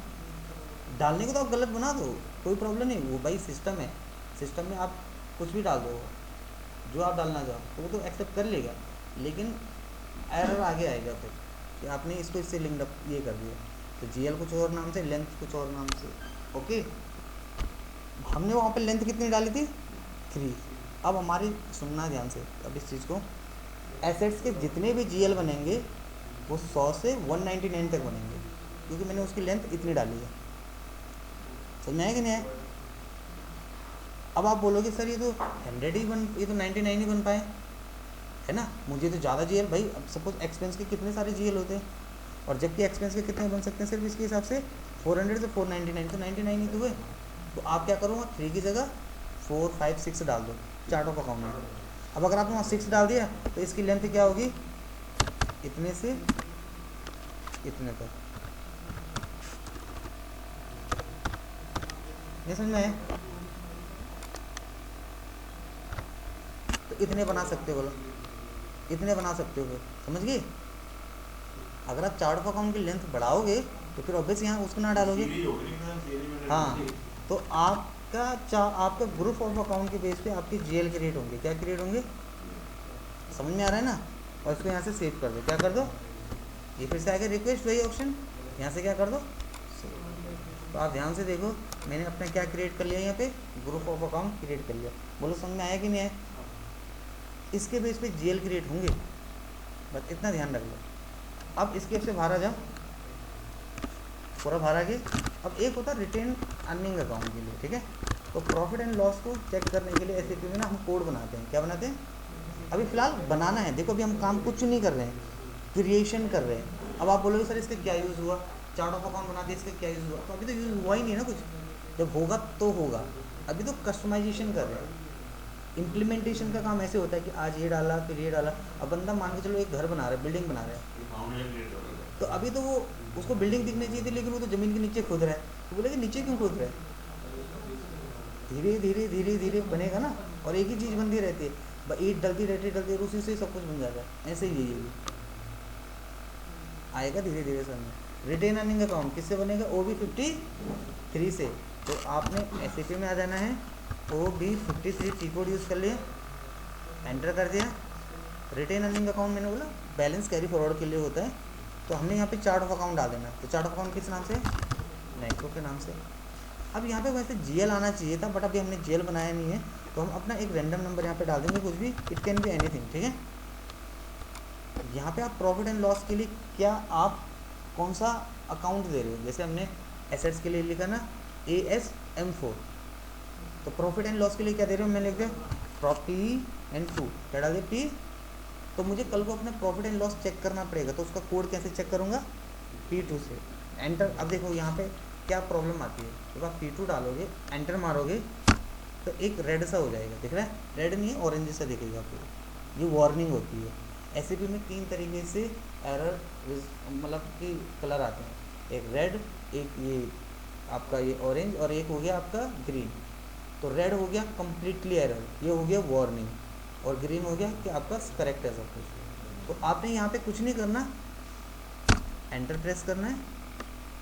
डालने को तो आप गलत बना दो, कोई प्रॉब्लम नहीं, वो भाई सिस्टम है, सिस्टम में आप कुछ भी डाल दो जो आप डालना चाहो, तो वो तो एक्सेप्ट कर लेगा, लेकिन एरर आगे आएगा फिर कि आपने इसको इससे लिंक अप ये कर दिया। तो जीएल कुछ और नाम से, लेंथ कुछ और नाम से, ओके। हमने वहाँ पे लेंथ कितनी डाली थी, 3। अब हमारी सुनना ध्यान से अब इस चीज़ को, एसेट्स के जितने भी जीएल बनेंगे वो 100 से 199 तक बनेंगे, क्योंकि मैंने उसकी लेंथ इतनी डाली है। समझ में आया कि नहीं आया। अब आप बोलोगे सर ये तो 100 ही बन, ये तो 99 ही बन पाए, है ना, मुझे तो ज़्यादा जीएल। भाई अब सपोज एक्सपेंस के कितने सारे जीएल होते हैं, और जबकि एक्सपेंस के कितने बन सकते हैं, सिर्फ इसके हिसाब से 400 से 499, तो 99 ही तो हुए। तो आप क्या करो, 3 की जगह 4, 5, 6 डाल दो चार्ट ऑफ अकाउंट में। अब अगर आपने वहाँ 6 डाल दिया तो इसकी लेंथ क्या होगी, इतने से इतने तक। नहीं समझ में आया। तो इतने बना सकते हो, बोलो इतने बना सकते हो, समझ गए। अगर आप चार्ट ऑफ अकाउंट की लेंथ बढ़ाओगे तो फिर ऑब्वियस यहाँ उसको ना डालोगे। हाँ, तो आपका ग्रुप ऑफ अकाउंट के बेस पे आपके जीएल क्रिएट होंगे। क्या क्रिएट होंगे, समझ में आ रहा है ना। और इसको यहाँ से सेव कर दो, क्या कर दो, ये फिर से आएगा रिक्वेस्ट, वही ऑप्शन, यहाँ से क्या कर दो। तो आप ध्यान से देखो, मैंने अपना क्या क्रिएट कर लिया, यहाँ पे ग्रुप ऑफ अकाउंट क्रिएट कर लिया। बोलो समझ में आया कि नहीं आया। इसके बेस पे जीएल क्रिएट होंगे, बस इतना ध्यान रख लो। अब इसके से बाहर आ जाओ, पूरा बाहर आ गए। अब एक होता है रिटेन अर्निंग अकाउंट के लिए, ठीक है। तो प्रॉफिट एंड लॉस को चेक करने के लिए एसएपी में ना हम कोड बनाते हैं। क्या बनाते हैं, अभी फ़िलहाल बनाना है। देखो अभी हम काम कुछ नहीं कर रहे हैं, क्रिएशन कर रहे हैं। अब आप बोलोगे सर इसका क्या यूज़ हुआ, चार्ट ऑफ अकाउंट बना दिया, इसका क्या यूज़ हुआ। तो अभी तो यूज़ हुआ ही नहीं ना कुछ, जब होगा तो होगा। अभी तो कस्टमाइजेशन कर रहे हैं। इम्प्लीमेंटेशन का काम ऐसे होता है कि आज ये डाला फिर ये डाला। अब बंदा मान के चलो एक घर बना रहा है, बिल्डिंग बना रहा है, तो अभी तो वो उसको बिल्डिंग दिखनी चाहिए थी, लेकिन वो तो ज़मीन के नीचे खोद रहा है। तो बोले कि नीचे क्यों खोद रहा है, धीरे धीरे धीरे धीरे बनेगा ना। और एक ही चीज़ बनती रहती है, ईंट डलती रहती है, उसी से सब कुछ बन जाता है। ऐसे ही ये आएगा धीरे धीरे समझ। रिटेन अर्निंग अकाउंट किससे बनेगा, OB53 से। तो आपने एसएपी में आ जाना है, OB53 की कोड यूज़ कर लिया, एंटर कर दिया। रिटेन अर्निंग अकाउंट मैंने बोला बैलेंस कैरी फॉरवर्ड के लिए होता है। तो हमने यहाँ पे चार्ट ऑफ अकाउंट डाल देना। तो चार्ट ऑफ अकाउंट किस नाम से, नैको के नाम से। अब यहाँ पे वैसे जीएल आना चाहिए था, बट अभी हमने जीएल बनाया नहीं है, तो हम अपना एक रैंडम नंबर यहाँ पे डाल देंगे, कुछ भी, इट कैन बी एनीथिंग, ठीक है। यहाँ पे आप प्रॉफिट एंड लॉस के लिए क्या आप कौन सा अकाउंट दे रहे हो। जैसे हमने एसेट्स के लिए लिखा ना ASM4, तो प्रॉफिट एंड लॉस के लिए क्या दे रहे हो, मैंने लिख दिया P&2, क्या डाल दिया P। तो मुझे कल को अपना प्रॉफिट एंड लॉस चेक करना पड़ेगा, तो उसका कोड कैसे चेक करूँगा, P2 से एंटर। अब देखो यहाँ पे क्या प्रॉब्लम आती है, जब आप P2 डालोगे, एंटर मारोगे, तो एक रेड सा हो जाएगा, दिख रहा है, रेड नहीं है ऑरेंज सा दिखेगा आपको, ये वार्निंग होती है। एसएपी में 3 तरीके से एरर मतलब कि कलर आते हैं, एक रेड, एक ये आपका ये ऑरेंज, और एक हो गया आपका ग्रीन। तो रेड हो गया कम्प्लीटली एरर, ये हो गया वार्निंग, और ग्रीन हो गया कि आपका करेक्ट है सब कुछ। तो आपने यहाँ पे कुछ नहीं करना, एंटर प्रेस करना है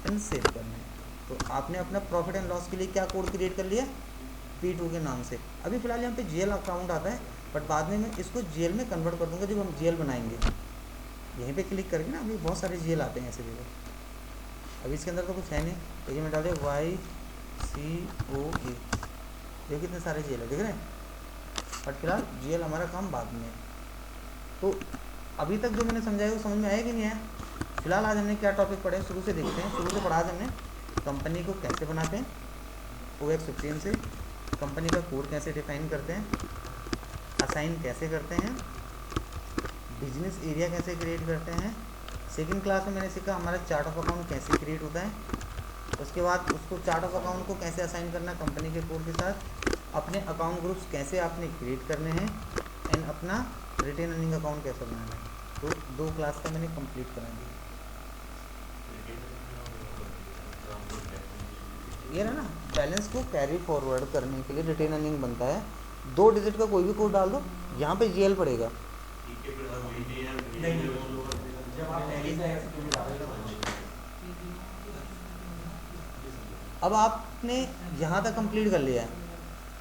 एंड सेव करना है। तो आपने अपना प्रॉफिट एंड लॉस के लिए क्या कोड क्रिएट कर लिया, P2 के नाम से। अभी फिलहाल यहाँ पे GL अकाउंट आता है, बट बाद में मैं इसको GL में कन्वर्ट कर दूँगा जब हम GL बनाएंगे। यहीं पे क्लिक करके ना, अभी बहुत सारे GL आते हैं ऐसे देखो, अभी इसके अंदर तो कुछ है नहीं, लेकिन मैं डाल दिया YCOE, देखो कितने सारे GL है, देख रहे हैं। बट फिलहाल GL हमारा काम बाद में है। तो अभी तक जो मैंने समझाया वो समझ में आया कि नहीं आया? फिलहाल आज हमने क्या टॉपिक पढ़े, शुरू से देखते हैं। शुरू से पढ़ा आज हमने कंपनी को कैसे बनाते हैं OS 15 से, कंपनी का कोड कैसे डिफाइन करते हैं, असाइन कैसे करते हैं, बिजनेस एरिया कैसे क्रिएट करते हैं। सेकंड क्लास में मैंने सीखा हमारा चार्ट ऑफ अकाउंट कैसे क्रिएट होता है, उसके बाद उसको चार्ट ऑफ अकाउंट को कैसे असाइन करना कंपनी के कोड के साथ, अपने अकाउंट ग्रुप्स कैसे आपने क्रिएट करने हैं, एंड अपना रिटेन अर्निंग अकाउंट कैसे बनाना है। तो 2 क्लास का मैंने कंप्लीट करा दिया। ये ना बैलेंस को कैरी फॉरवर्ड करने के लिए रिटेन अर्निंग बनता है। 2 डिजिट का कोई भी कोड डाल दो, यहाँ पे GL पड़ेगा।
जब आप टैली से एक्सक्यूट डालेंगे,
अब आपने यहाँ तक कंप्लीट कर लिया है,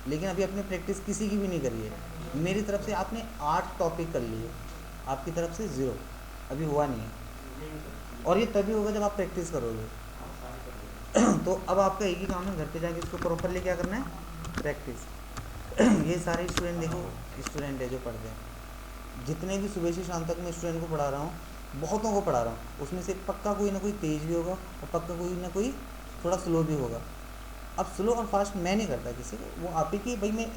लेकिन अभी आपने प्रैक्टिस किसी की भी नहीं करी है। मेरी तरफ से आपने 8 टॉपिक कर लिए, आपकी तरफ से 0 अभी हुआ नहीं है, और ये तभी होगा जब आप प्रैक्टिस करोगे। तो अब आपका एक ही काम है, घर पे जाके इसको प्रॉपरली क्या करना है, प्रैक्टिस। ये सारे स्टूडेंट देखो, स्टूडेंट है जो पढ़ते हैं, जितने भी सुबह से शाम तक मैं स्टूडेंट को पढ़ा रहा हूँ, बहुतों को पढ़ा रहा हूँ, उसमें से पक्का कोई ना कोई तेज़ भी होगा और पक्का कोई ना कोई थोड़ा स्लो भी होगा। अब स्लो और फास्ट मैं नहीं करता किसी को, वो आप ही की, भाई मैं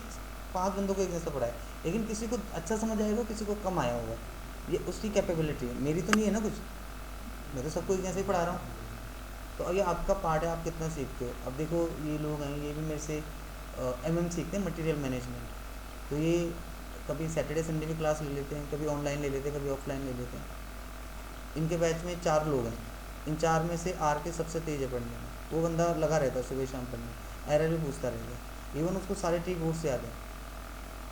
5 बंदों को एक जैसा पढ़ाया, लेकिन किसी को अच्छा समझ आएगा, किसी को कम आया होगा, ये उसकी कैपेबिलिटी है, मेरी तो नहीं है ना कुछ, मैं तो सबको एक जैसे ही पढ़ा रहा हूँ। तो ये आपका पार्ट है, आप कितना सीखते हो। अब देखो ये लोग हैं, ये भी मेरे से MM सीखते हैं, मटेरियल मैनेजमेंट। तो ये कभी सैटरडे संडे भी क्लास ले लेते हैं, कभी ऑनलाइन ले लेते हैं, कभी ऑफलाइन ले लेते हैं। इनके बैच में 4 लोग हैं, इन 4 में से आर के सबसे तेज़ है पढ़ने में, वो बंदा लगा रहता है सुबह शाम पढ़ने, एरर भी पूछता रहेगा, इवन उसको सारे ट्रिक बोर्ड से याद है।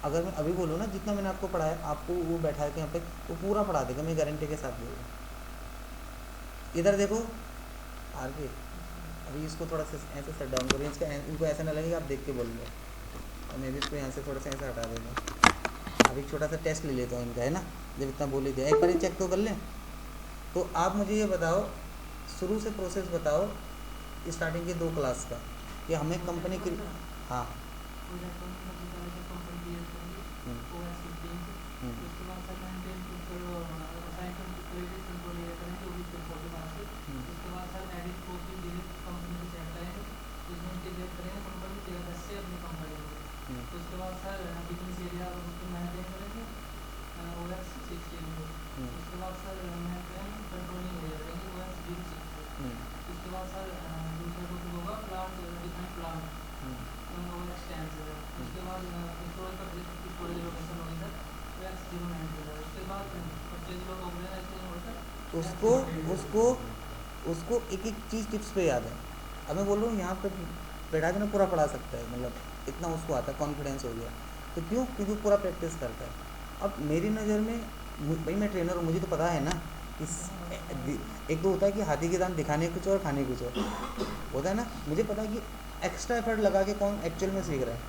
अगर मैं अभी बोलूँ ना, जितना मैंने आपको पढ़ाया, आपको वो बैठा के यहाँ पे वो पूरा पढ़ा देगा, मैं गारंटी के साथ बोलूँ। इधर देखो आर के, अभी इसको थोड़ा सा ऐसे सेट डाउन करिए, इसका इनको ऐसा ना लगेगा आप देख के बोल लो, और मैं भी इसको यहाँ से थोड़ा सा ऐसा हटा देगा। अब एक छोटा सा टेस्ट ले लेता हूँ इनका, है ना, जब इतना बोल ही दिया, एक बार ही चेक तो कर लें। तो आप मुझे ये बताओ, शुरू से प्रोसेस बताओ स्टार्टिंग के 2 क्लास का, कि हमें कंपनी की, हाँ
उसके बाद सर बिजनेस एरिया मैनेज करेंगे, OS 16 को। उसके बाद सर कंट्रोलिंग एरिया करेंगे, OS 0 उसके बाद सर दूसरा टॉपिक होगा प्लांट डिफाइन प्लांट, OS 10 से। उसके बाद स्टोरेज का स्टोरेज लोकेशन होगी सर, OS 09 से। उसके बाद परचेज लोग ऑर्गेनाइजेशन
उसको उसको उसको एक एक चीज़ टिप्स पे याद है। अब मैं बोल रहा हूँ यहाँ पे बैठा के ना पूरा पढ़ा सकता है, मतलब इतना उसको आता है, कॉन्फिडेंस हो गया। तो क्यों? क्योंकि पूरा प्रैक्टिस करता है। अब मेरी नज़र में भाई मैं ट्रेनर हूँ, मुझे तो पता है ना, इस एक तो होता है कि हाथी के दांत दिखाने कुछ और खाने कुछ और होता है ना। मुझे पता है कि एक्स्ट्रा एफर्ट लगा के कौन एक्चुअल में सीख रहा है।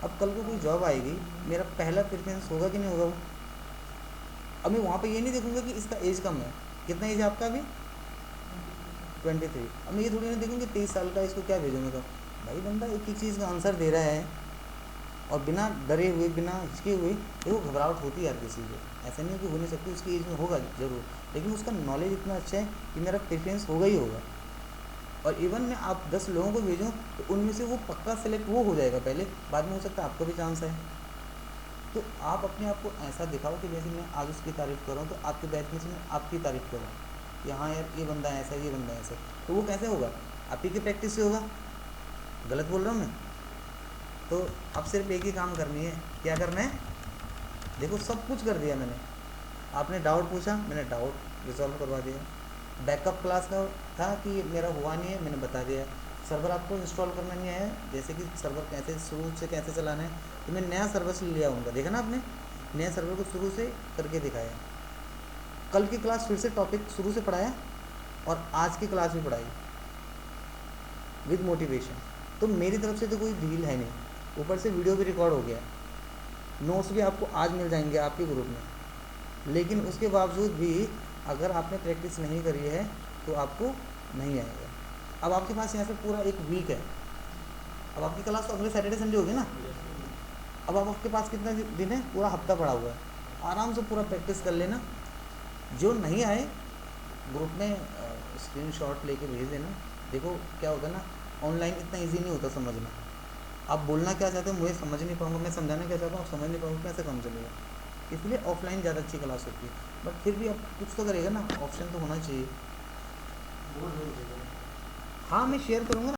अब कल को कोई जॉब आएगी, मेरा पहला प्रेफरेंस होगा कि नहीं होगा वो। अब मैं वहाँ पे ये नहीं देखूँगा कि इसका एज कम है, कितना एज है आपका अभी? 23। अब मैं ये थोड़ी ना देखूँगी 23 साल का, इसको क्या भेजूँगा। तो भाई बंदा एक ही चीज़ का आंसर दे रहा है और बिना डरे हुए, बिना हिचके हुए, देखो घबराहट होती है हर किसी को, ऐसा नहीं कि हो नहीं सकती, उसकी एज में होगा ज़रूर, लेकिन उसका नॉलेज इतना अच्छा है कि मेरा प्रेफरेंस होगा ही होगा। और इवन मैं आप 10 लोगों को भेजूँ तो उनमें से वो पक्का सेलेक्ट वो हो जाएगा पहले, बाद में हो सकता है आपका भी चांस है। तो आप अपने आप को ऐसा दिखाओ कि जैसे मैं आज उसकी तारीफ़ कर रहा हूँ तो आपके बैच में से मैं आपकी तारीफ़ करूँ कि हाँ यार ये बंदा ऐसा है, ये बंदा ऐसा है। तो वो कैसे होगा? आप ही की प्रैक्टिस से होगा। गलत बोल रहा हूँ मैं? तो अब सिर्फ एक ही काम करनी है, क्या करना है? देखो सब कुछ कर दिया मैंने, आपने डाउट पूछा, मैंने डाउट रिजॉल्व करवा दिया। बैकअप क्लास का था कि मेरा हुआ नहीं है, मैंने बता दिया। सर्वर आपको इंस्टॉल करना नहीं आया, जैसे कि सर्वर कैसे शुरू से कैसे चलाना है, तो मैं नया सर्वर से लिया हूँगा, देखा ना आपने, नया सर्वर को शुरू से करके दिखाया। कल की क्लास फिर से टॉपिक शुरू से पढ़ाया और आज की क्लास भी पढ़ाई विद मोटिवेशन। तो मेरी तरफ से तो कोई ढील है नहीं, ऊपर से वीडियो भी रिकॉर्ड हो गया, नोट्स भी आपको आज मिल जाएंगे आपके ग्रुप में। लेकिन उसके बावजूद भी अगर आपने प्रैक्टिस नहीं करी है तो आपको नहीं आएगा। अब आपके पास यहाँ से पूरा एक वीक है, अब आपकी क्लास तो अगले सैटरडे संडे होगी ना, अब आपके पास कितना दिन है, पूरा हफ्ता पड़ा हुआ है, आराम से पूरा प्रैक्टिस कर लेना। जो नहीं आए ग्रुप में स्क्रीनशॉट लेके भेज देना। देखो क्या होता है ना, ऑनलाइन इतना इजी नहीं होता समझना। आप बोलना क्या चाहते हो मुझे समझ नहीं पाऊंगा, मैं समझाना क्या चाहता हूँ आप समझ नहीं पाऊंगा, कैसे काम चलेगा। इसलिए ऑफलाइन ज़्यादा अच्छी क्लास होती है, बट फिर भी आप कुछ तो करेगा ना, ऑप्शन तो होना चाहिए। हाँ मैं शेयर करूँगा ना।